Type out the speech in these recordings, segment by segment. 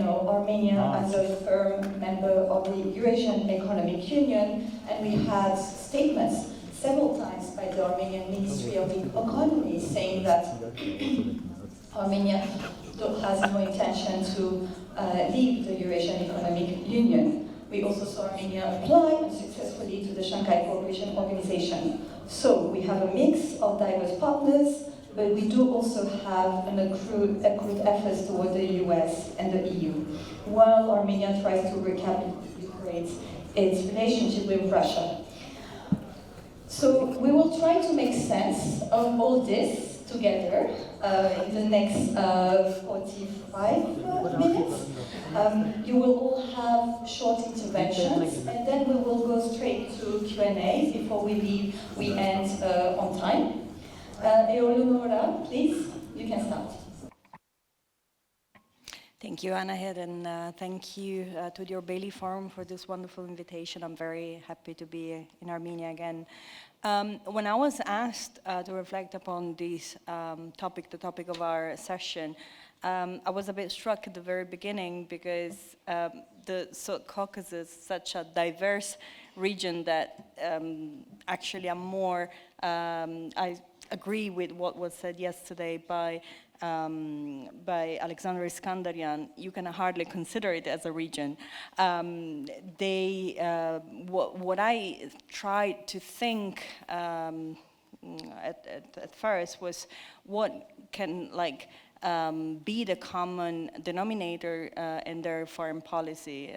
know, Armenia as a firm member of the Eurasian Economic Union, and we had statements several times by the Armenian Ministry of Economy saying that Armenia has no intention to leave the Eurasian Economic Union. We also saw Armenia apply unsuccessfully to the Shanghai Cooperation Organization. So we have a mix of diverse partners, but we do also have an accrued efforts toward the US and the EU, while Armenia tries to recalibrate its relationship with Russia. So we will try to make sense of all this together in the next 45 minutes. You will all have short interventions, and then we will go straight to Q&A before we end on time. Eleonora, please, you can start. Thank you, Anahide, and thank you to the Orbeli Forum for this wonderful invitation. I'm very happy to be in Armenia again. When I was asked to reflect upon this topic, the topic of our session, I was a bit struck at the very beginning because the South Caucasus is such a diverse region that actually I'm more, I agree with what was said yesterday by Alexander Iskandarian. You can hardly consider it as a region. What I tried to think at first was what can be the common denominator in their foreign policy,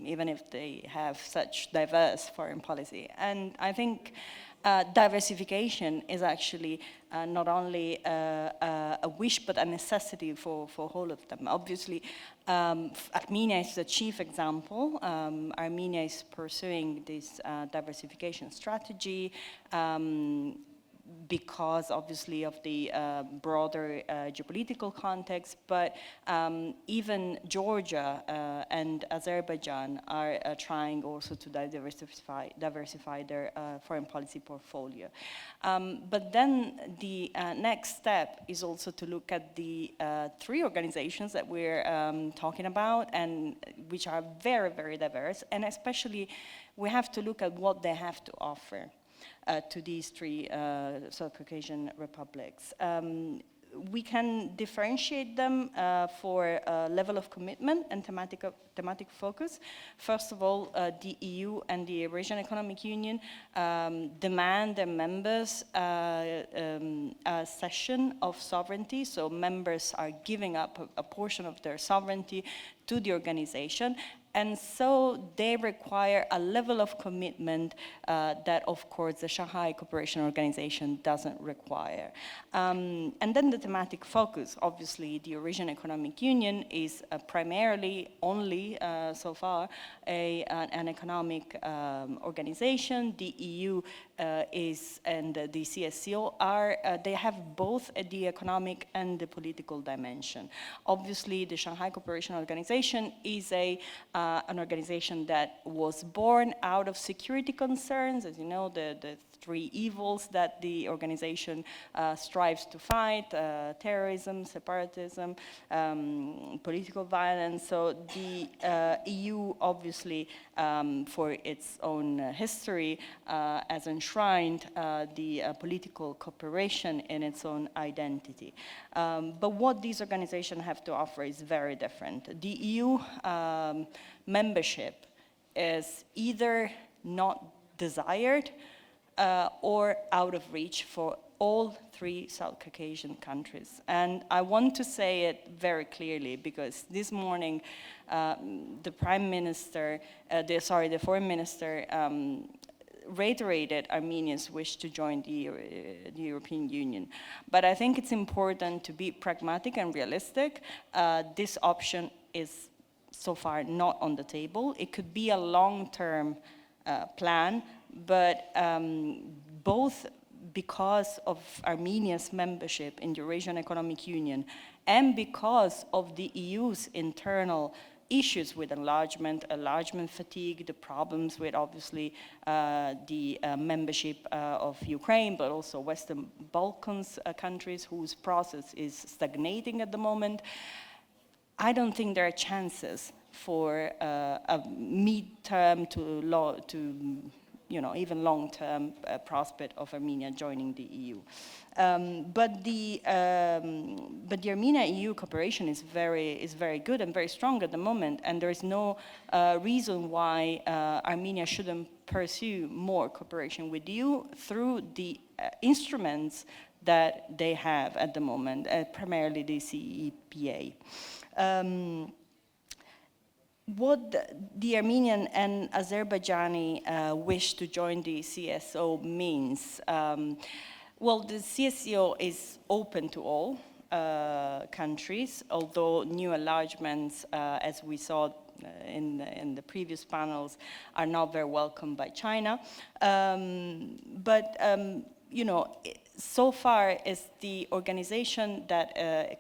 even if they have such diverse foreign policy. And I think diversification is actually not only a wish, but a necessity for all of them. Obviously, Armenia is the chief example. Armenia is pursuing this diversification strategy because obviously of the broader geopolitical context, but even Georgia and Azerbaijan are trying also to diversify their foreign policy portfolio. But then the next step is also to look at the three organizations that we're talking about, and which are very, very diverse, and especially we have to look at what they have to offer to these three South Caucasian republics. We can differentiate them for level of commitment and thematic focus. First of all, the EU and the Eurasian Economic Union demand their members a cession of sovereignty, so members are giving up a portion of their sovereignty to the organization. And so they require a level of commitment that, of course, the Shanghai Cooperation Organization doesn't require. And then the thematic focus. Obviously, the Eurasian Economic Union is primarily only, so far, an economic organization. The EU is, and the CSCO are, they have both the economic and the political dimension. Obviously, the Shanghai Cooperation Organization is an organization that was born out of security concerns, as you know, the three evils that the organization strives to fight, terrorism, separatism, political violence. So the EU, obviously, for its own history, has enshrined the political cooperation in its own identity. But what these organizations have to offer is very different. The EU membership is either not desired or out of reach for all three South Caucasian countries. And I want to say it very clearly because this morning the Prime Minister, the Foreign Minister reiterated Armenia's wish to join the European Union. But I think it's important to be pragmatic and realistic. This option is so far not on the table. It could be a long-term plan, but both because of Armenia's membership in the Eurasian Economic Union and because of the EU's internal issues with enlargement fatigue, the problems with obviously the membership of Ukraine, but also Western Balkans countries whose process is stagnating at the moment. I don't think there are chances for a mid-term to even long-term prospect of Armenia joining the EU. But the Armenia-EU cooperation is very good and very strong at the moment, and there is no reason why Armenia shouldn't pursue more cooperation with you through the instruments that they have at the moment, primarily the CEPA. What the Armenian and Azerbaijani wish to join the CSO means, well, the CSO is open to all countries, although new enlargements, as we saw in the previous panels, are not very welcome by China. So far is the organization that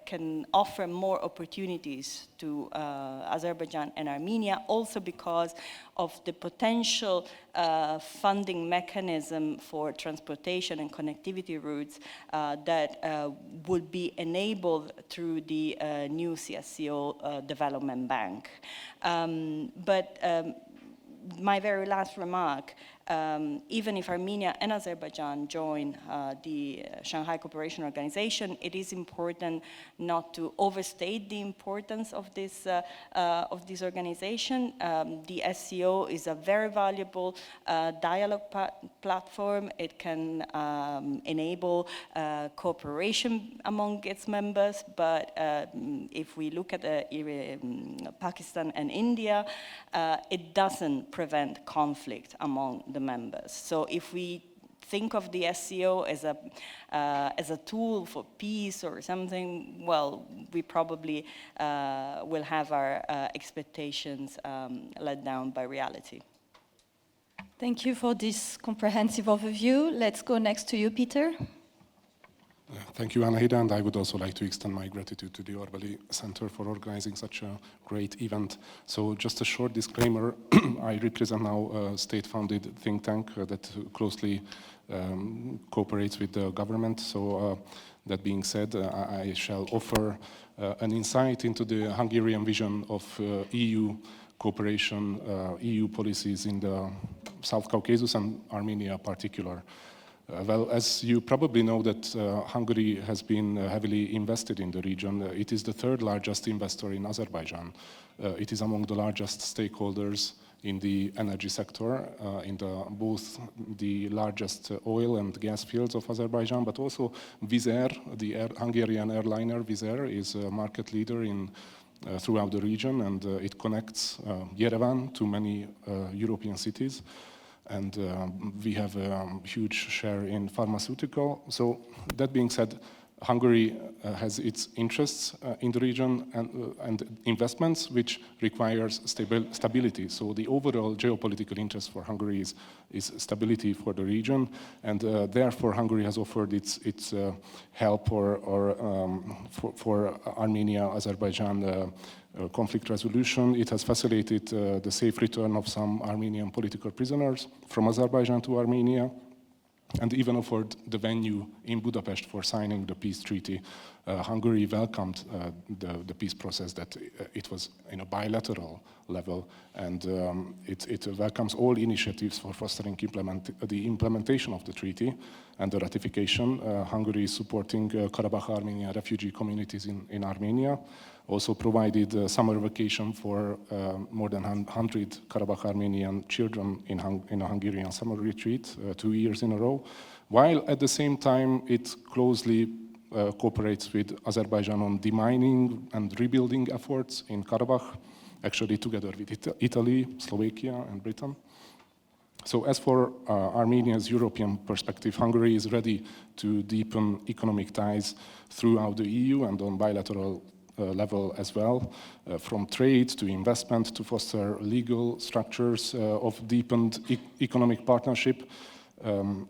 can offer more opportunities to Azerbaijan and Armenia, also because of the potential funding mechanism for transportation and connectivity routes that would be enabled through the new CSCO Development Bank. My very last remark, even if Armenia and Azerbaijan join the Shanghai Cooperation Organization, it is important not to overstate the importance of this organization. The SCO is a very valuable dialogue platform. It can enable cooperation among its members, but if we look at Pakistan and India, it doesn't prevent conflict among the members. So if we think of the SCO as a tool for peace or something, well, we probably will have our expectations let down by reality. Thank you for this comprehensive overview. Let's go next to you, Péter. Thank you, Anahide, and I would also like to extend my gratitude to the Orbeli Center for organizing such a great event. So just a short disclaimer, I represent now a state-funded think tank that closely cooperates with the government. So that being said, I shall offer an insight into the Hungarian vision of EU cooperation, EU policies in the South Caucasus and Armenia in particular. Well, as you probably know that Hungary has been heavily invested in the region. It is the third largest investor in Azerbaijan. It is among the largest stakeholders in the energy sector, in both the largest oil and gas fields of Azerbaijan, but also Wizz Air, the Hungarian airliner Wizz Air, is a market leader throughout the region, and it connects Yerevan to many European cities. And we have a huge share in pharmaceutical. So that being said, Hungary has its interests in the region and investments, which requires stability. So the overall geopolitical interest for Hungary is stability for the region, and therefore Hungary has offered its help for Armenia, Azerbaijan conflict resolution. It has facilitated the safe return of some Armenian political prisoners from Azerbaijan to Armenia, and even offered the venue in Budapest for signing the peace treaty. Hungary welcomed the peace process, that it was in a bilateral level, and it welcomes all initiatives for fostering the implementation of the treaty and the ratification. Hungary is supporting Karabakh Armenian refugee communities in Armenia, also provided summer vacation for more than 100 Karabakh Armenian children in a Hungarian summer retreat 2 years in a row, while at the same time it closely cooperates with Azerbaijan on demining and rebuilding efforts in Karabakh, actually together with Italy, Slovakia, and Britain. So as for Armenia's European perspective, Hungary is ready to deepen economic ties throughout the EU and on bilateral level as well, from trade to investment to foster legal structures of deepened economic partnership.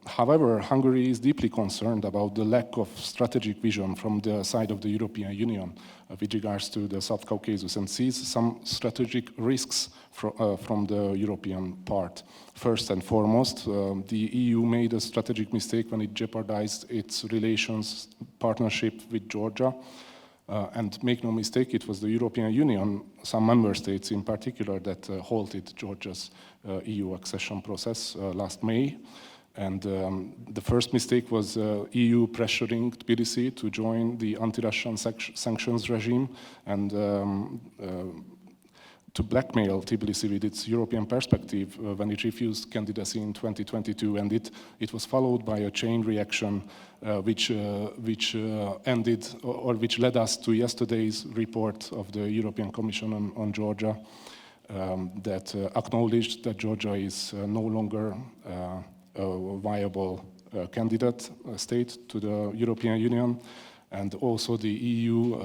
However, Hungary is deeply concerned about the lack of strategic vision from the side of the European Union with regards to the South Caucasus, and sees some strategic risks from the European part. First and foremost, the EU made a strategic mistake when it jeopardized its partnership with Georgia. And make no mistake, it was the European Union, some member states in particular, that halted Georgia's EU accession process last May. And the first mistake was EU pressuring Tbilisi to join the anti-Russian sanctions regime and to blackmail Tbilisi with its European perspective when it refused candidacy in 2022. And it was followed by a chain reaction which ended, or which led us to yesterday's report of the European Commission on Georgia that acknowledged that Georgia is no longer a viable candidate state to the European Union, and also the EU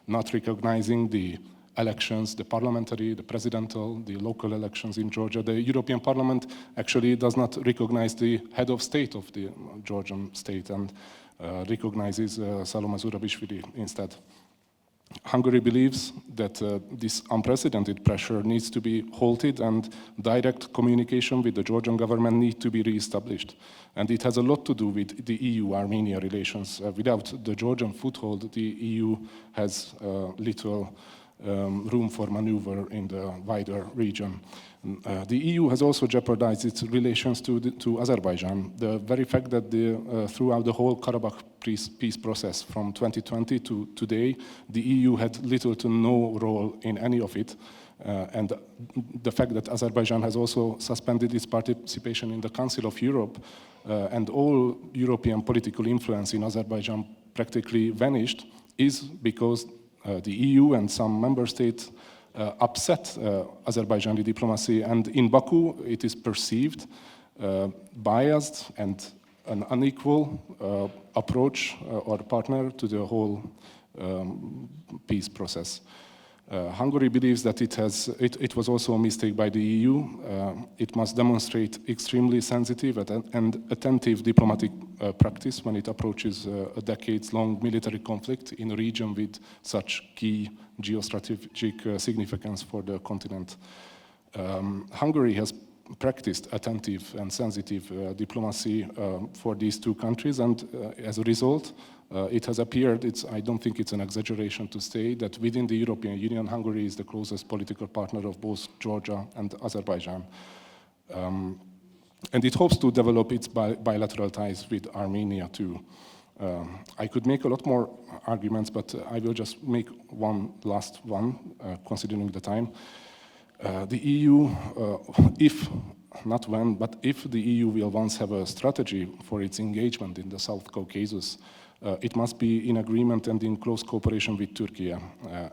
not recognizing the elections, the parliamentary, the presidential, the local elections in Georgia. The European Parliament actually does not recognize the head of state of the Georgian state and recognizes Salome Zurabishvili instead. Hungary believes that this unprecedented pressure needs to be halted and direct communication with the Georgian government need to be re-established. And it has a lot to do with the EU-Armenia relations. Without the Georgian foothold, the EU has little room for maneuver in the wider region. The EU has also jeopardized its relations to Azerbaijan. The very fact that throughout the whole Karabakh peace process from 2020 to today, the EU had little to no role in any of it. And the fact that Azerbaijan has also suspended its participation in the Council of Europe and all European political influence in Azerbaijan practically vanished is because the EU and some member states upset Azerbaijani diplomacy, and in Baku it is perceived biased and an unequal approach or partner to the whole peace process. Hungary believes that it was also a mistake by the EU. It must demonstrate extremely sensitive and attentive diplomatic practice when it approaches a decades-long military conflict in a region with such key geostrategic significance for the continent. Hungary has practiced attentive and sensitive diplomacy for these two countries, and as a result, it has appeared, I don't think it's an exaggeration to say, that within the European Union, Hungary is the closest political partner of both Georgia and Azerbaijan. And it hopes to develop its bilateral ties with Armenia too. I could make a lot more arguments, but I will just make one last one, considering the time. The EU, if the EU will once have a strategy for its engagement in the South Caucasus, it must be in agreement and in close cooperation with Turkey.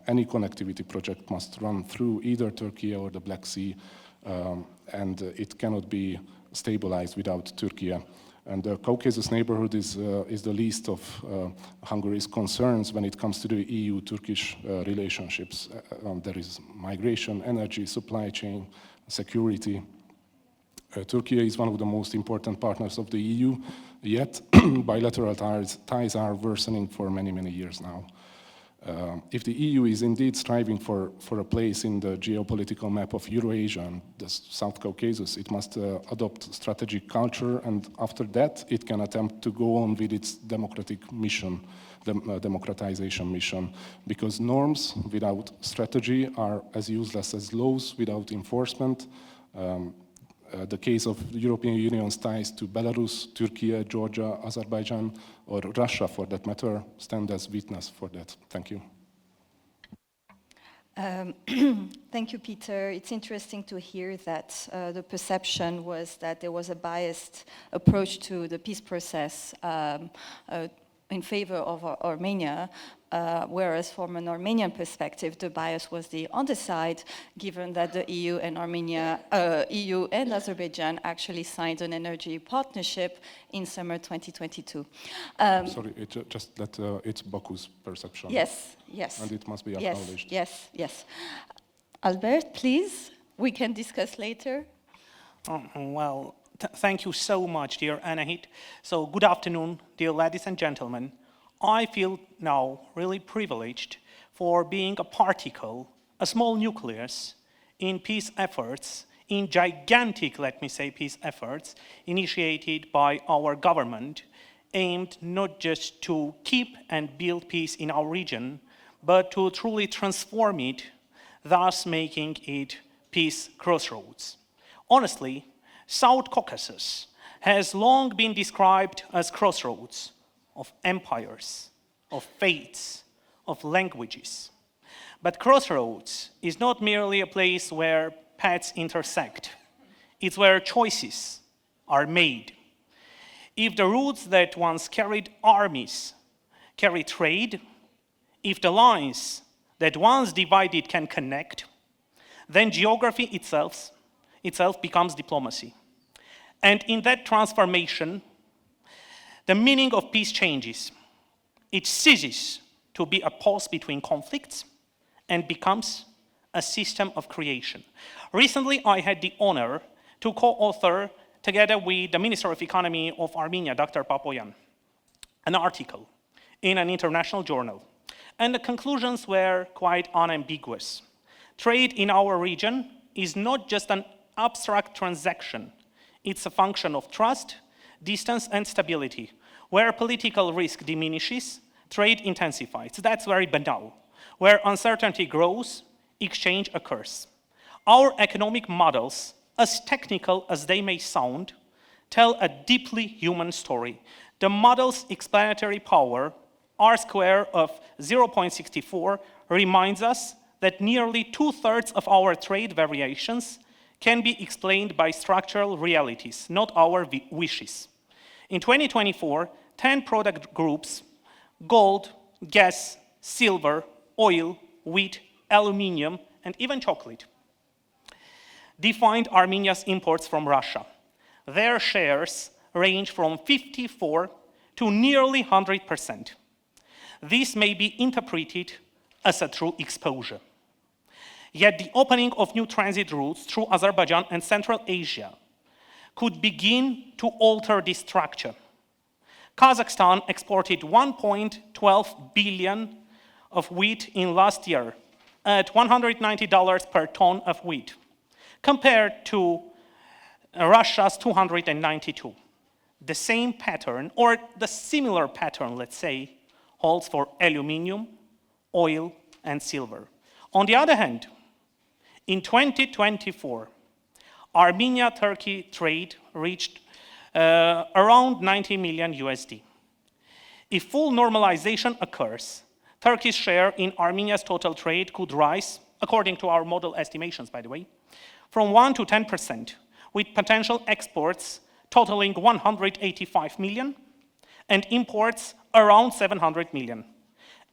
Any connectivity project must run through either Turkey or the Black Sea, and it cannot be stabilized without Turkey. And the Caucasus neighborhood is the least of Hungary's concerns when it comes to the EU-Turkish relationships. There is migration, energy, supply chain, security. Turkey is one of the most important partners of the EU, yet bilateral ties are worsening for many, many years now. If the EU is indeed striving for a place in the geopolitical map of Eurasia and the South Caucasus, it must adopt strategic culture, and after that it can attempt to go on with its democratic mission, democratization mission, because norms without strategy are as useless as laws without enforcement. The case of the European Union's ties to Belarus, Turkey, Georgia, Azerbaijan, or Russia, for that matter, stand as witness for that. Thank you. Thank you, Peter. It's interesting to hear that the perception was that there was a biased approach to the peace process in favor of Armenia, whereas from an Armenian perspective, the bias was the other side, given that the EU and EU and Azerbaijan actually signed an energy partnership in summer 2022. Sorry, just that it's Baku's perception. Yes, yes. And it must be acknowledged. Yes, yes, yes. Albert, please, we can discuss later. Well, thank you so much, dear Anahide. So good afternoon, dear ladies and gentlemen. I feel now really privileged for being a particle, a small nucleus in peace efforts, in gigantic, let me say, peace efforts initiated by our government, aimed not just to keep and build peace in our region, but to truly transform it, thus making it peace crossroads. Honestly, South Caucasus has long been described as crossroads of empires, of faiths, of languages. But crossroads is not merely a place where paths intersect. It's where choices are made. If the routes that once carried armies carry trade, if the lines that once divided can connect, then geography itself becomes diplomacy. And in that transformation, the meaning of peace changes. It ceases to be a pause between conflicts and becomes a system of creation. Recently, I had the honor to co-author, together with the Minister of Economy of Armenia, Dr. Papoyan, an article in an international journal. And the conclusions were quite unambiguous. Trade in our region is not just an abstract transaction. It's a function of trust, distance, and stability. Where political risk diminishes, trade intensifies. That's very banal. Where uncertainty grows, exchange occurs. Our economic models, as technical as they may sound, tell a deeply human story. The model's explanatory power, R square of 0.64, reminds us that nearly 2/3 of our trade variations can be explained by structural realities, not our wishes. In 2024, 10 product groups, gold, gas, silver, oil, wheat, aluminium, and even chocolate, defined Armenia's imports from Russia. Their shares range from 54 to nearly 100%. This may be interpreted as a true exposure. Yet the opening of new transit routes through Azerbaijan and Central Asia could begin to alter this structure. Kazakhstan exported 1.12 billion of wheat in last year at $190 per ton of wheat, compared to Russia's 292. The same pattern, or the similar pattern, let's say, holds for aluminium, oil, and silver. On the other hand, in 2024, Armenia-Turkey trade reached around 90 million USD. If full normalization occurs, Turkey's share in Armenia's total trade could rise, according to our model estimations, by the way, from 1 to 10%, with potential exports totaling 185 million and imports around 700 million.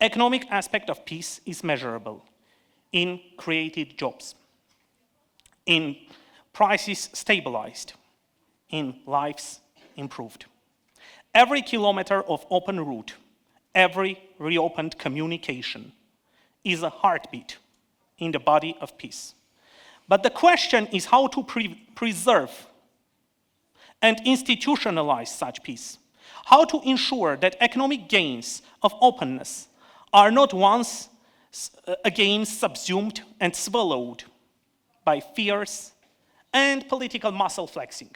Economic aspect of peace is measurable in created jobs, in prices stabilized, in lives improved. Every kilometer of open route, every reopened communication is a heartbeat in the body of peace. But the question is how to preserve and institutionalize such peace. How to ensure that economic gains of openness are not once again subsumed and swallowed by fears and political muscle flexing.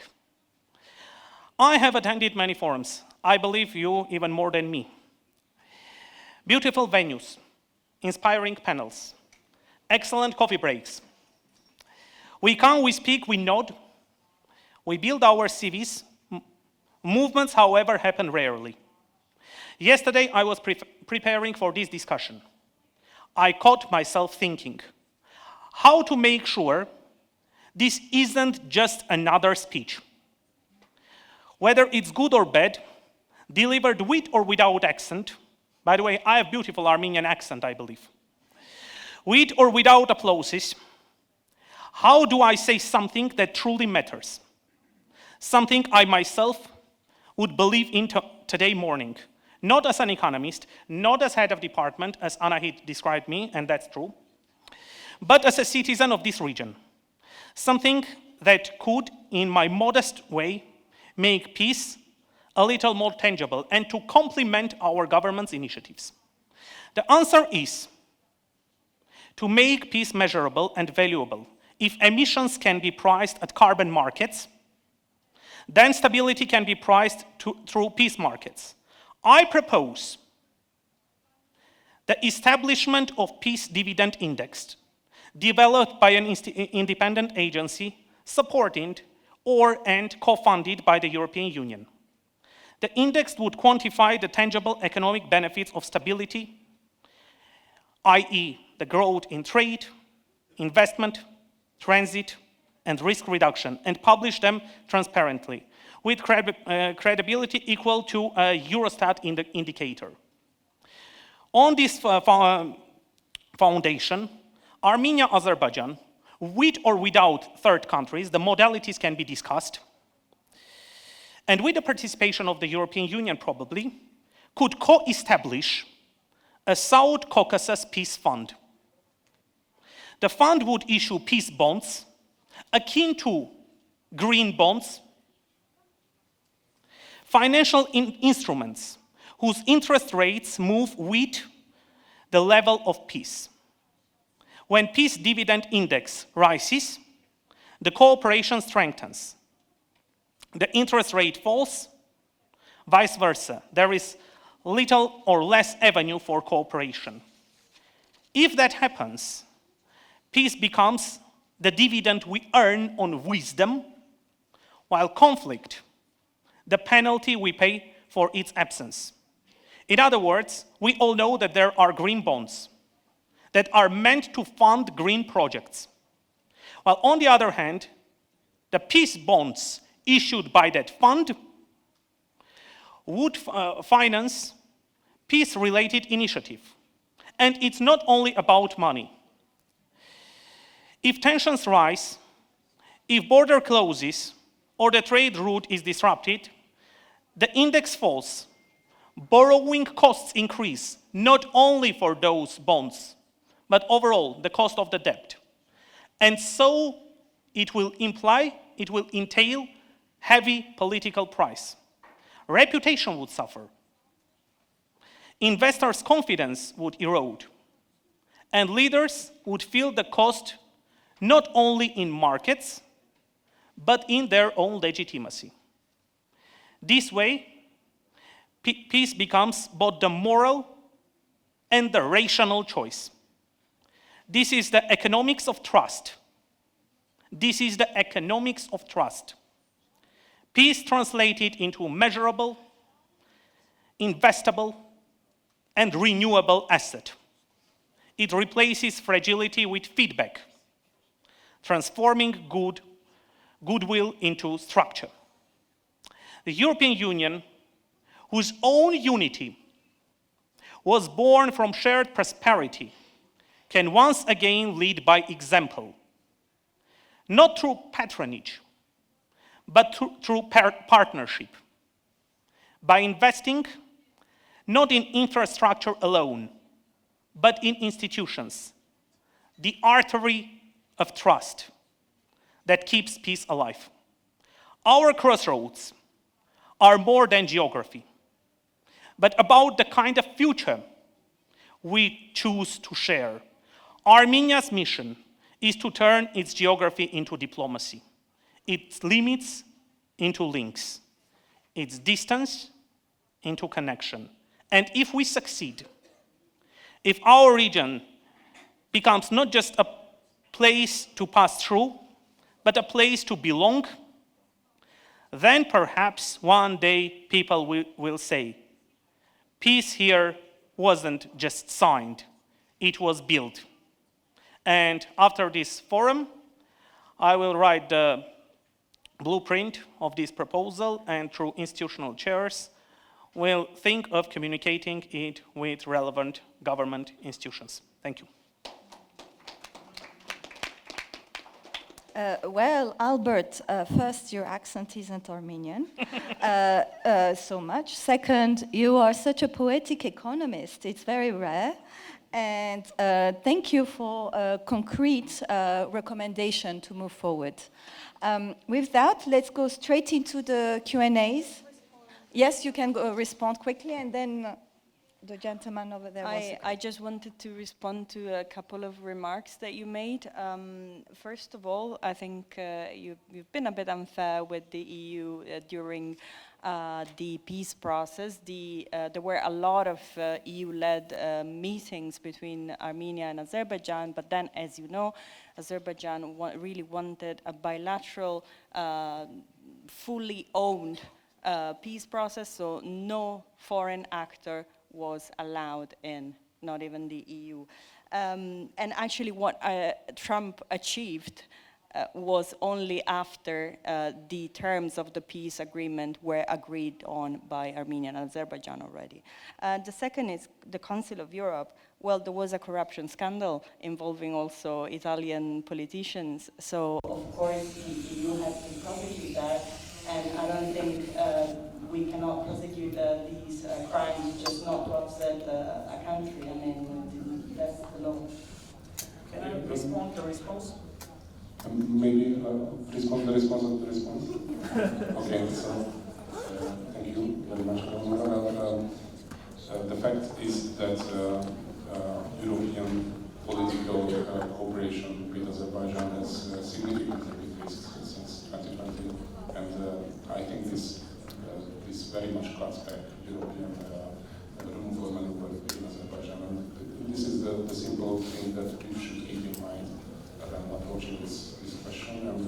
I have attended many forums. I believe you even more than me. Beautiful venues, inspiring panels, excellent coffee breaks. We come, we speak, we nod, we build our CVs. Movements, however, happen rarely. Yesterday, I was preparing for this discussion. I caught myself thinking, how to make sure this isn't just another speech. Whether it's good or bad, delivered with or without accent. By the way, I have beautiful Armenian accent, I believe. With or without applauses, how do I say something that truly matters? Something I myself would believe in today morning, not as an economist, not as head of department, as Anahide described me, and that's true, but as a citizen of this region. Something that could, in my modest way, make peace a little more tangible and to complement our government's initiatives. The answer is to make peace measurable and valuable. If emissions can be priced at carbon markets, then stability can be priced through peace markets. I propose The establishment of Peace Dividend Index, developed by an independent agency, supported and co-funded by the European Union. The index would quantify the tangible economic benefits of stability, i.e. the growth in trade, investment, transit, and risk reduction, and publish them transparently, with credibility equal to a Eurostat indicator. On this foundation, Armenia, Azerbaijan, with or without third countries, the modalities can be discussed, and with the participation of the European Union probably, could co-establish a South Caucasus Peace Fund. The fund would issue peace bonds akin to green bonds, financial instruments whose interest rates move with the level of peace. When Peace Dividend Index rises, the cooperation strengthens. The interest rate falls, vice versa. There is little or less avenue for cooperation. If that happens, peace becomes the dividend we earn on wisdom, while conflict, the penalty we pay for its absence. In other words, we all know that there are green bonds that are meant to fund green projects, while on the other hand, the peace bonds issued by that fund would finance peace-related initiative. And it's not only about money. If tensions rise, if border closes, or the trade route is disrupted, the index falls. Borrowing costs increase, not only for those bonds, but overall, the cost of the debt. And so it will entail heavy political price. Reputation would suffer. Investors' confidence would erode. And leaders would feel the cost not only in markets, but in their own legitimacy. This way, peace becomes both the moral and the rational choice. This is the economics of trust. This is the economics of trust. Peace translated into measurable, investable, and renewable asset. It replaces fragility with feedback, transforming goodwill into structure. The European Union, whose own unity was born from shared prosperity, can once again lead by example, not through patronage, but through partnership, by investing not in infrastructure alone, but in institutions, the artery of trust that keeps peace alive. Our crossroads are more than geography, but about the kind of future we choose to share. Armenia's mission is to turn its geography into diplomacy, its limits into links, its distance into connection. And if we succeed, if our region becomes not just a place to pass through, but a place to belong, then perhaps one day people will say, peace here wasn't just signed, it was built. And after this forum, I will write the blueprint of this proposal, and through institutional chairs, we'll think of communicating it with relevant government institutions. Thank you. Well, Albert, first, your accent isn't Armenian, so much. Second, you are such a poetic economist. It's very rare. And thank you for a concrete recommendation to move forward. With that, let's go straight into the Q&As. Yes, you can go respond quickly, and then the gentleman over there was... I just wanted to respond to a couple of remarks that you made. First of all, I think you've been a bit unfair with the EU during the peace process. There were a lot of EU-led meetings between Armenia and Azerbaijan, but then, as you know, Azerbaijan really wanted a bilateral, fully owned peace process, so no foreign actor was allowed in, not even the EU. And actually what Trump achieved was only after the terms of the peace agreement were agreed on by Armenia and Azerbaijan already. The second is the Council of Europe. Well, there was a corruption scandal involving also Italian politicians, so of course the EU has to prosecute that, and I don't think we cannot prosecute these crimes just not to upset a country. I mean, that's the law. Can I respond to the response? Maybe respond the response of the response. Okay, so thank you very much, Eleonora. The fact is that European political cooperation with Azerbaijan has significantly decreased since 2020, and I think this very much cuts back European room for maneuver in Azerbaijan. And this is the simple thing that we should keep in mind when approaching this question. And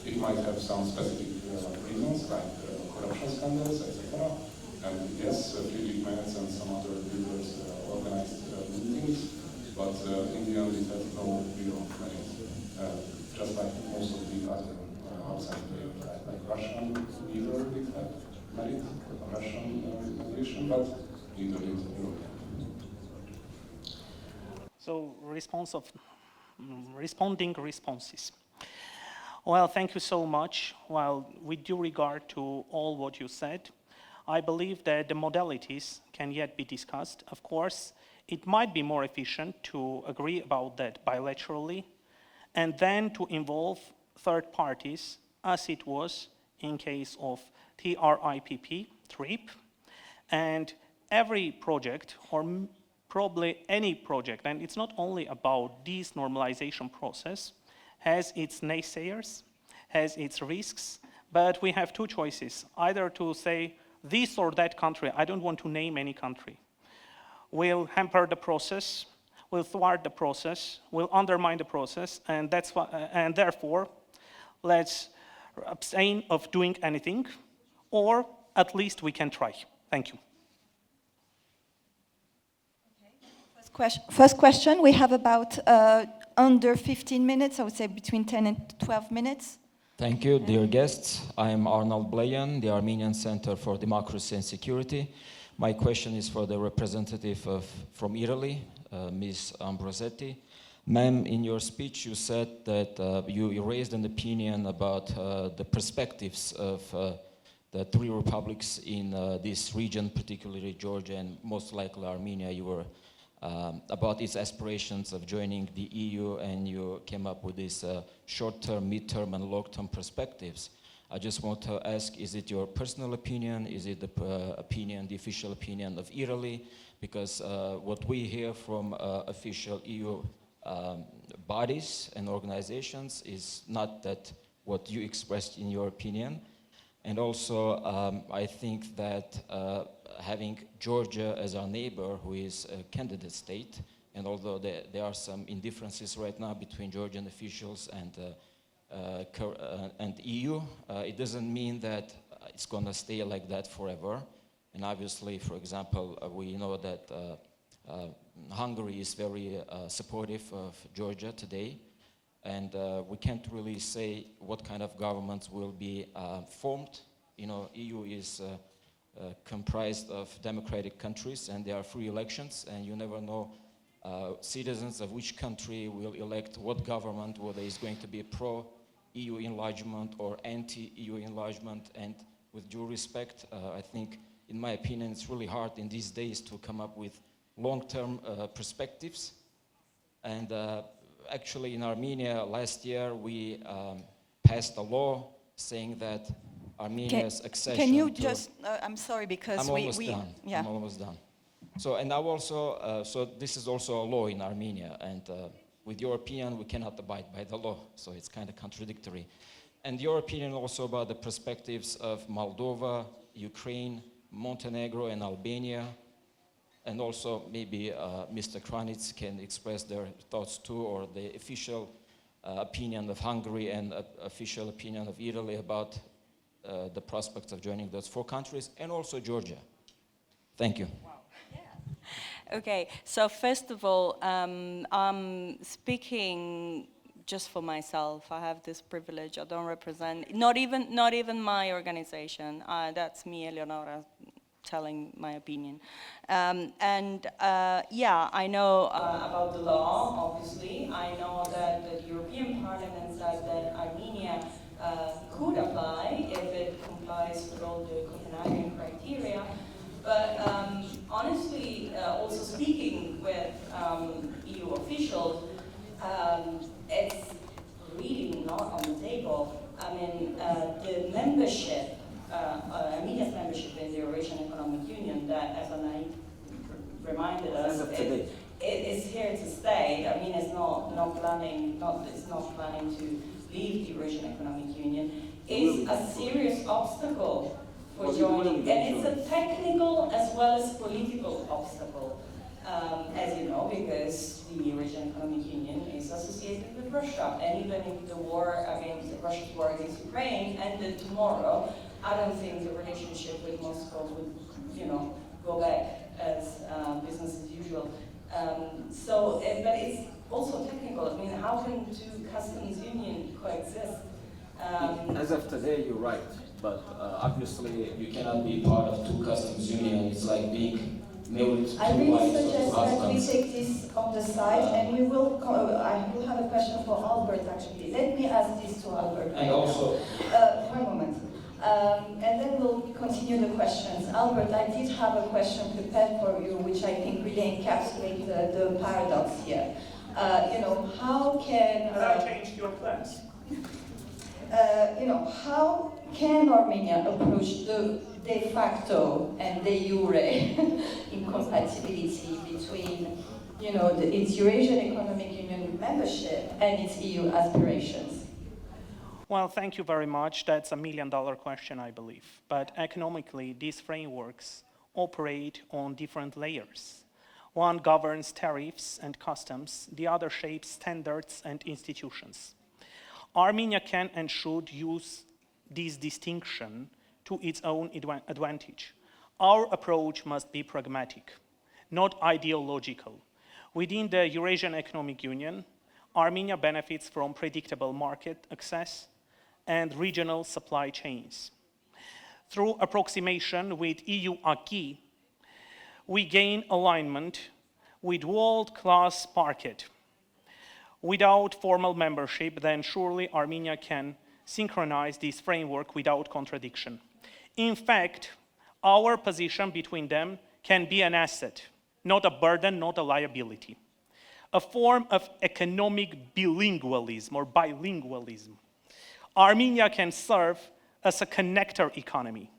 it might have some specific reasons, like corruption scandals, etc. And yes, Friedrich Merz and some other leaders organized meetings, but in the end it has no real merit. Just like most of the other outside players, like Russian leader did have merit, Russian integration, but neither did European. So responding responses. Well, thank you so much. Well, with due regard to all what you said, I believe that the modalities can yet be discussed. Of course, it might be more efficient to agree about that bilaterally and then to involve third parties, as it was in case of TRIPP, and every project, or probably any project, and it's not only about this normalization process, has its naysayers, has its risks, but we have two choices, either to say this or that country, I don't want to name any country, will hamper the process, will thwart the process, will undermine the process, and therefore, let's abstain of doing anything, or at least we can try. Thank you. First question, we have about under 15 minutes, I would say between 10 and 12 minutes. Thank you, dear guests. I am Arnold Bleyan, the Armenian Center for Democracy and Security. My question is for the representative from Italy, Ms. Ambrosetti. Ma'am, in your speech you said that you raised an opinion about the perspectives of the three republics in this region, particularly Georgia and most likely Armenia. You were about its aspirations of joining the EU, and you came up with these short-term, mid-term, and long-term perspectives. I just want to ask, is it your personal opinion? Is it the official opinion of Italy? Because what we hear from official EU bodies and organizations is not that what you expressed in your opinion. And also, I think that having Georgia as our neighbor, who is a candidate state, and although there are some indifferences right now between Georgian officials and EU, it doesn't mean that it's going to stay like that forever. And obviously, for example, we know that Hungary is very supportive of Georgia today, and we can't really say what kind of governments will be formed. You know, EU is comprised of democratic countries, and there are free elections, and you never know citizens of which country will elect what government, whether it's going to be pro-EU enlargement or anti-EU enlargement. And with due respect, I think, in my opinion, it's really hard in these days to come up with long-term perspectives. And actually, in Armenia, last year, we passed a law saying that Armenia's accession. Can you just? I'm sorry, because I'm almost done. Yeah. I'm almost done. So, and now also, so this is also a law in Armenia, and with your opinion, we cannot abide by the law. So it's kind of contradictory. And your opinion also about the perspectives of Moldova, Ukraine, Montenegro, and Albania. And also maybe Mr. Kránitz can express their thoughts too, or the official opinion of Hungary and official opinion of Italy about the prospects of joining those 4 countries, and also Georgia. Thank you. Wow. Yeah. Okay, so first of all, I'm speaking just for myself. I have this privilege. I don't represent, not even my organization. That's me, Eleonora, telling my opinion. Yeah, I know about the law, obviously. I know that the European Parliament said that Armenia could apply if it complies with all the Copenhagen criteria. But honestly, also speaking with EU officials, it's really not on the table. I mean, the membership, Armenia's membership in the Eurasian Economic Union, that, as Anahide reminded us, it is here to stay. Armenia is not planning to leave the Eurasian Economic Union. Is a serious obstacle for joining, and it's a technical as well as political obstacle, as you know, because the Eurasian Economic Union is associated with Russia, and even if the war against Russia's war against Ukraine ended tomorrow, I don't think the relationship with Moscow would, go back as business as usual. But it's also technical. I mean, how can 2 customs unions coexist? As of today, you're right. But obviously, you cannot be part of 2 customs unions. It's like being married to I really wives or suggest that we husbands. take this on the side, and I will have a question for Albert, actually. Let me ask this to Albert. And also... one moment. And then we'll continue the questions. Albert, I did have a question prepared for you, which I think really encapsulates the paradox here. How can... Have I changed your plans? How can Armenia approach the de facto and de jure incompatibility between, its Eurasian Economic Union membership and its EU aspirations? Well, thank you very much. That's $1 million question, I believe. But economically, these frameworks operate on different layers. One governs tariffs and customs, the other shapes standards and institutions. Armenia can and should use this distinction to its own advantage. Our approach must be pragmatic, not ideological. Within the Eurasian Economic Union, Armenia benefits from predictable market access and regional supply chains. Through approximation with EU acquis, we gain alignment with world-class market. Without formal membership, then surely Armenia can synchronize this framework without contradiction. In fact, our position between them can be an asset, not a burden, not a liability. A form of economic bilingualism or bilingualism. Armenia can serve as a connector economy,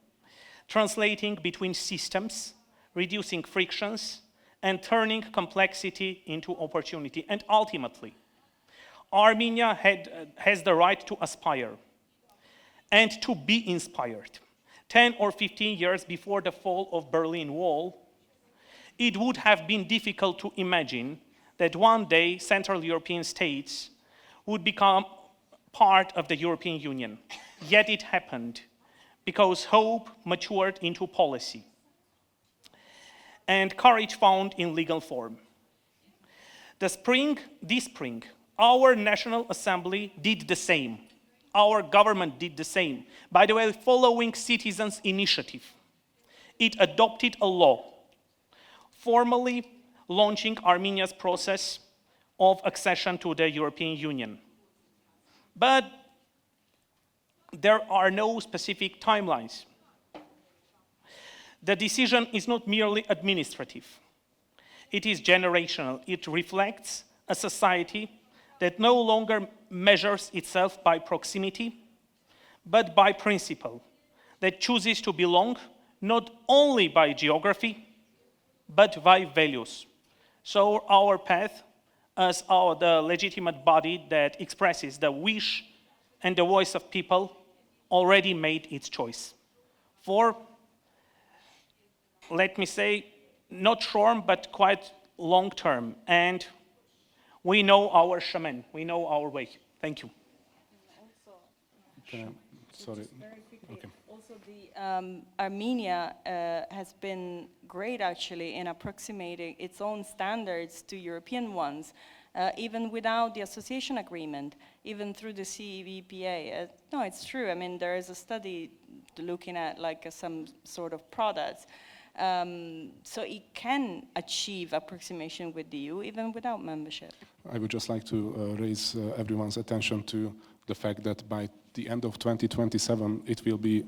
translating between systems, reducing frictions, and turning complexity into opportunity. And ultimately, Armenia has the right to aspire and to be inspired. 10 or 15 years before the fall of Berlin Wall, it would have been difficult to imagine that one day Central European states would become part of the European Union. Yet it happened because hope matured into policy and courage found in legal form. This spring, our National Assembly did the same. Our government did the same. By the way, following citizens' initiative, it adopted a law formally launching Armenia's process of accession to the European Union. But there are no specific timelines. The decision is not merely administrative. It is generational. It reflects a society that no longer measures itself by proximity, but by principle, that chooses to belong not only by geography, but by values. So our path, as the legitimate body that expresses the wish and the voice of people, already made its choice. For let me say, not short, but quite long term. And we know our shaman, we know our way. Thank you. Sorry. Okay. Also, Armenia has been great, actually, in approximating its own standards to European ones, even without the association agreement, even through the CEVPA. No, it's true. I mean, there is a study looking at like some sort of products. So it can achieve approximation with the EU, even without membership. I would just like to raise everyone's attention to the fact that by the end of 2027, it will be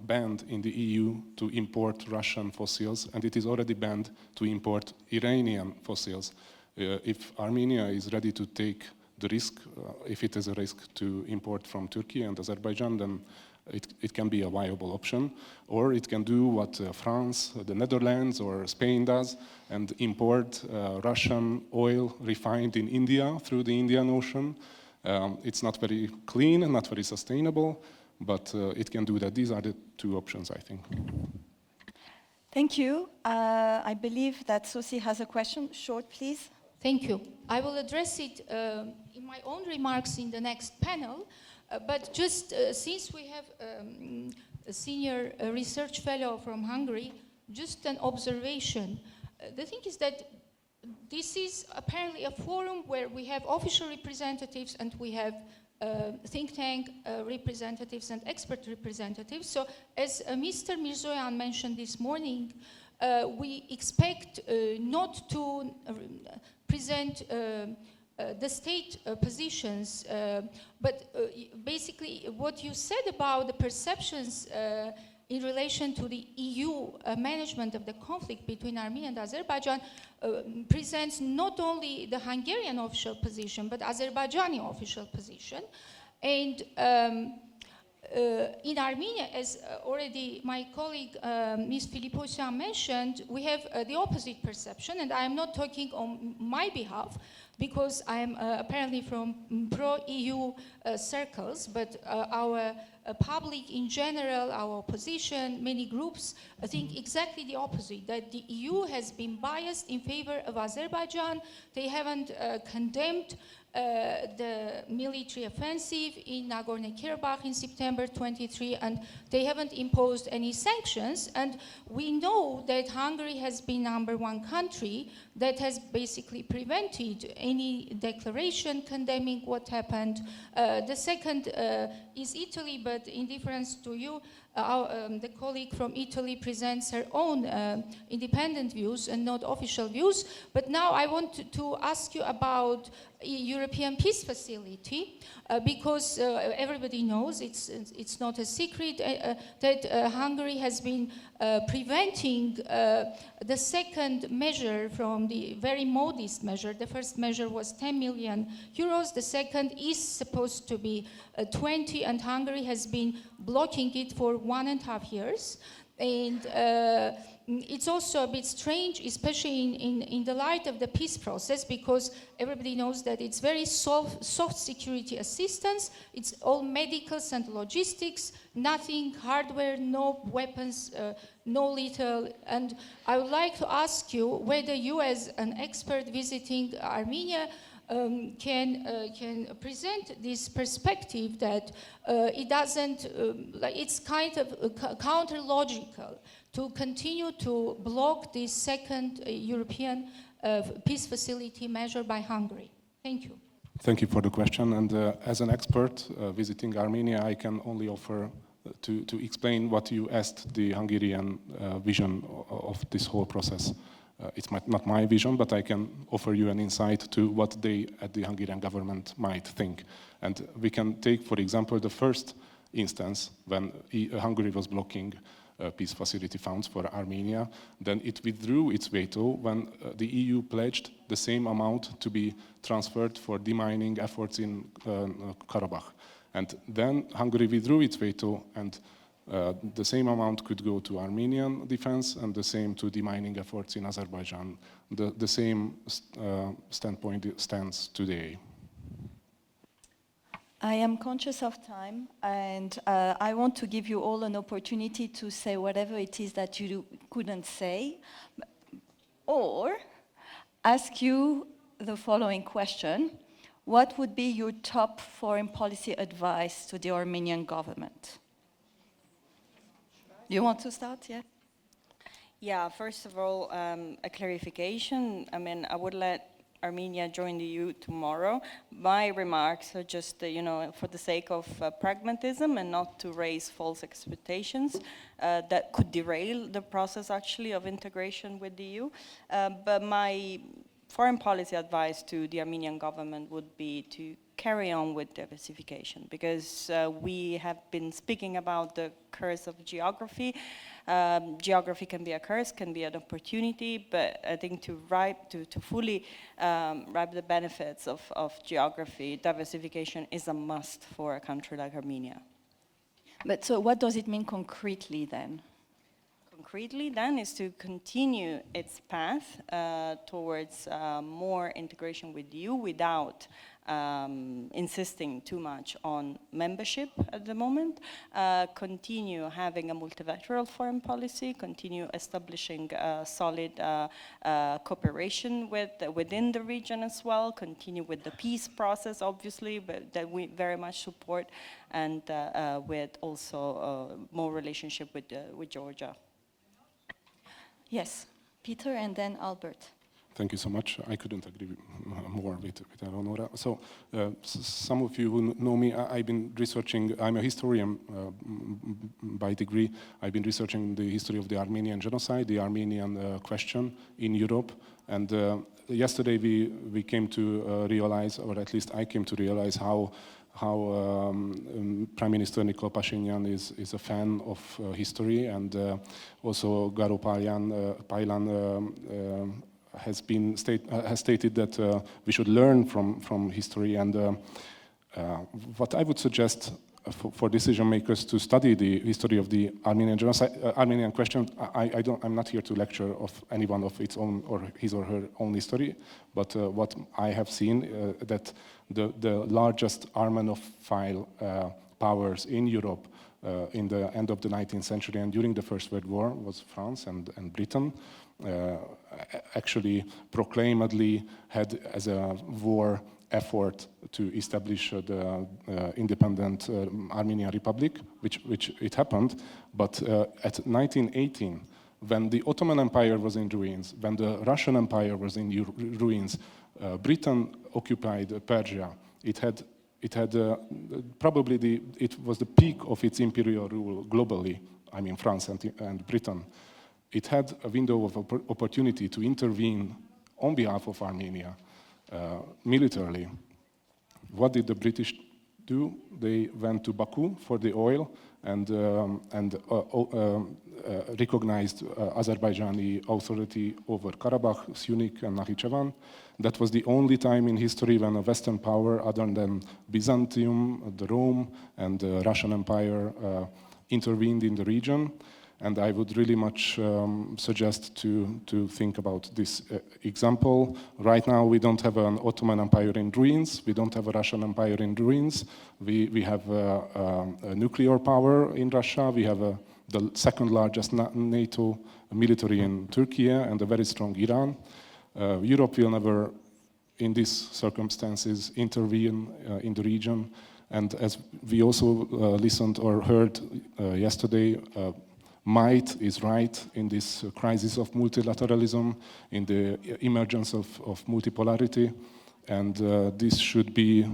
banned in the EU to import Russian fossils, and it is already banned to import Iranian fossils. If Armenia is ready to take the risk, if it is a risk to import from Turkey and Azerbaijan, then it can be a viable option. Or it can do what France, the Netherlands, or Spain does, and import Russian oil refined in India through the Indian Ocean. It's not very clean and not very sustainable, but it can do that. These are the two options, I think. Thank you. I believe that Sosi has a question. Short, please. Thank you. I will address it in my own remarks in the next panel, but just since we have a senior research fellow from Hungary, just an observation. The thing is that this is apparently a forum where we have official representatives and we have think tank representatives and expert representatives. So as Mr. Mirzoyan mentioned this morning, we expect not to present the state positions, but basically what you said about the perceptions in relation to the EU management of the conflict between Armenia and Azerbaijan presents not only the Hungarian official position, but Azerbaijani official position. And in Armenia, as already my colleague Ms. Pilibossian mentioned, we have the opposite perception, and I am not talking on my behalf, because I am apparently from pro-EU circles, but our public in general, our opposition, many groups think exactly the opposite, that the EU has been biased in favor of Azerbaijan. They haven't condemned the military offensive in Nagorno-Karabakh in September 23, and they haven't imposed any sanctions. And we know that Hungary has been #1 country that has basically prevented any declaration condemning what happened. The second is Italy, but in difference to you, the colleague from Italy presents her own independent views and not official views. But now I want to ask you about European Peace Facility, because everybody knows, it's not a secret, that Hungary has been preventing the second measure from the very modest measure. The first measure was 10 million euros. The second is supposed to be 20, and Hungary has been blocking it for 1.5 years. And it's also a bit strange, especially in the light of the peace process, because everybody knows that it's very soft security assistance. It's all medicals and logistics, nothing hardware, no weapons, no little. And I would like to ask you whether you, as an expert visiting Armenia, can present this perspective that it doesn't, it's kind of counter-logical to continue to block this second European peace facility measure by Hungary. Thank you. Thank you for the question. And as an expert visiting Armenia, I can only offer to explain what you asked, the Hungarian vision of this whole process. It's not my vision, but I can offer you an insight to what they at the Hungarian government might think. And we can take, for example, the first instance when Hungary was blocking peace facility funds for Armenia. Then it withdrew its veto when the EU pledged the same amount to be transferred for demining efforts in Karabakh. And then Hungary withdrew its veto, and the same amount could go to Armenian defense and the same to demining efforts in Azerbaijan. The same standpoint stands today. I am conscious of time, and I want to give you all an opportunity to say whatever it is that you couldn't say, or ask you the following question. What would be your top foreign policy advice to the Armenian government? You want to start, yeah? Yeah, first of all, a clarification. I mean, I would let Armenia join the EU tomorrow. My remarks are just, for the sake of pragmatism and not to raise false expectations that could derail the process, actually, of integration with the EU. But my foreign policy advice to the Armenian government would be to carry on with diversification, because we have been speaking about the curse of geography. Geography can be a curse, can be an opportunity, but I think to fully ripe the benefits of geography, diversification is a must for a country like Armenia. But so what does it mean concretely then? Concretely then is to continue its path towards more integration with the EU without insisting too much on membership at the moment, continue having a multilateral foreign policy, continue establishing solid cooperation within the region as well, continue with the peace process, obviously, but that we very much support, and with also more relationship with Georgia. Yes, Peter and then Albert. Thank you so much. I couldn't agree more with Eleonora. So, some of you who know me, I've been researching, I'm a historian by degree. I've been researching the history of the Armenian genocide, the Armenian question in Europe. And yesterday we came to realize, or at least I came to realize, how Prime Minister Nikol Pashinyan is a fan of history, and also Garo Pailan has stated that we should learn from history, and what I would suggest for decision makers to study the history of the Armenian genocide, Armenian question. I'm not here to lecture of anyone of its own or his or her own history, but what I have seen that the largest Armenophile powers in Europe in the end of the 19th century and during the First World War was France and Britain. Actually proclaimedly had as a war effort to establish the independent Armenian Republic, which it happened, but at 1918, when the Ottoman Empire was in ruins, when the Russian Empire was in ruins, Britain occupied Persia. It was the peak of its imperial rule globally. I mean, France and Britain. It had a window of opportunity to intervene on behalf of Armenia militarily. What did the British do? They went to Baku for the oil and recognized Azerbaijani authority over Karabakh, Syunik, and Nakhichevan. That was the only time in history when a Western power, other than Byzantium, the Rome, and the Russian Empire, intervened in the region. And I would really much suggest to think about this example. Right now, we don't have an Ottoman Empire in ruins. We don't have a Russian Empire in ruins. We have a nuclear power in Russia. We have the second largest NATO military in Turkey and a very strong Iran. Europe will never, in these circumstances, intervene in the region. And as we also listened or heard yesterday, might is right in this crisis of multilateralism, in the emergence of multipolarity, and this should be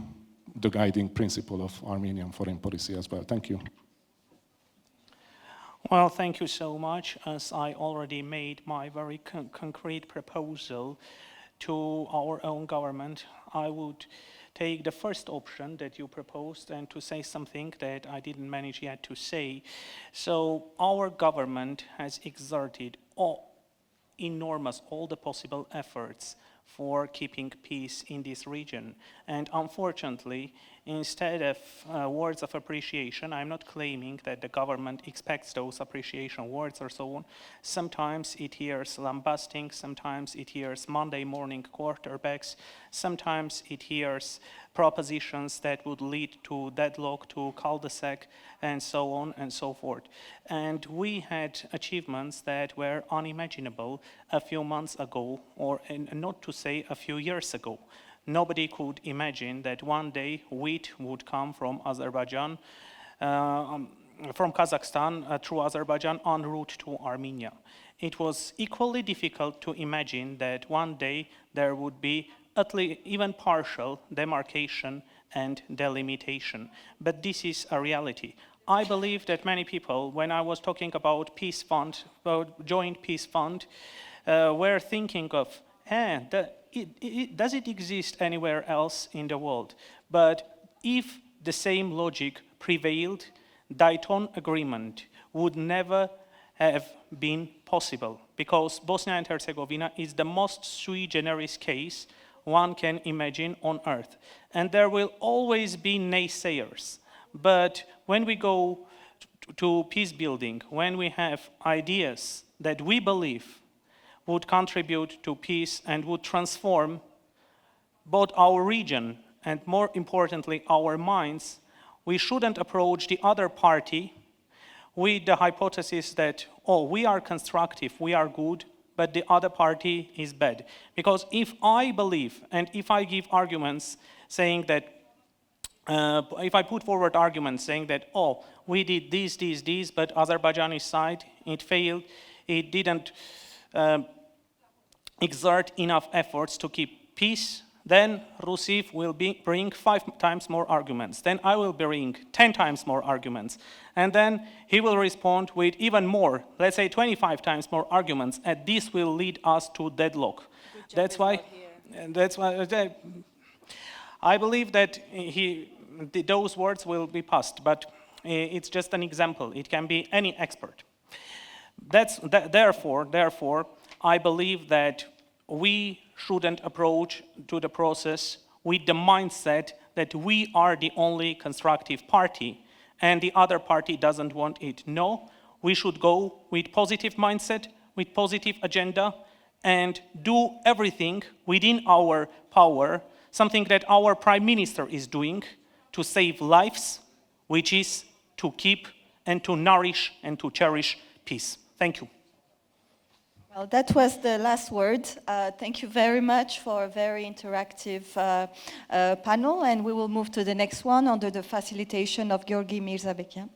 the guiding principle of Armenian foreign policy as well. Thank you. Well, thank you so much. As I already made my very concrete proposal to our own government, I would take the first option that you proposed and to say something that I didn't manage yet to say. So our government has exerted all the possible efforts for keeping peace in this region. And unfortunately, instead of words of appreciation. I'm not claiming that the government expects those appreciation words or so on. Sometimes it hears lambasting, sometimes it hears Monday morning quarterbacks, sometimes it hears propositions that would lead to deadlock, to cul-de-sac, and so on and so forth. And we had achievements that were unimaginable a few months ago, or not to say a few years ago. Nobody could imagine that one day wheat would come from Azerbaijan, from Kazakhstan through Azerbaijan en route to Armenia. It was equally difficult to imagine that one day there would be at least even partial demarcation and delimitation. But this is a reality. I believe that many people, when I was talking about peace fund, about joint peace fund, were thinking of, does it exist anywhere else in the world? But if the same logic prevailed, Dayton Agreement would never have been possible, because Bosnia and Herzegovina is the most sui generis case one can imagine on earth. And there will always be naysayers. But when we go to peace building, when we have ideas that we believe would contribute to peace and would transform both our region and, more importantly, our minds, we shouldn't approach the other party with the hypothesis that, oh, we are constructive, we are good, but the other party is bad. Because if I believe, and if I give arguments saying that, if I put forward arguments saying that, oh, we did this, but Azerbaijani side, it failed, it didn't exert enough efforts to keep peace, then Rusif will bring 5 times more arguments. Then I will bring 10 times more arguments. And then he will respond with even more, let's say 25 times more arguments, and this will lead us to deadlock. That's why I believe that those words will be passed, but it's just an example. It can be any expert. Therefore, I believe that we shouldn't approach to the process with the mindset that we are the only constructive party and the other party doesn't want it. No, we should go with positive mindset, with positive agenda, and do everything within our power, something that our Prime Minister is doing to save lives, which is to keep and to nourish and to cherish peace. Thank you. Well, that was the last word. Thank you very much for a very interactive panel, and we will move to the next one under the facilitation of Georgi Mirzabekyan.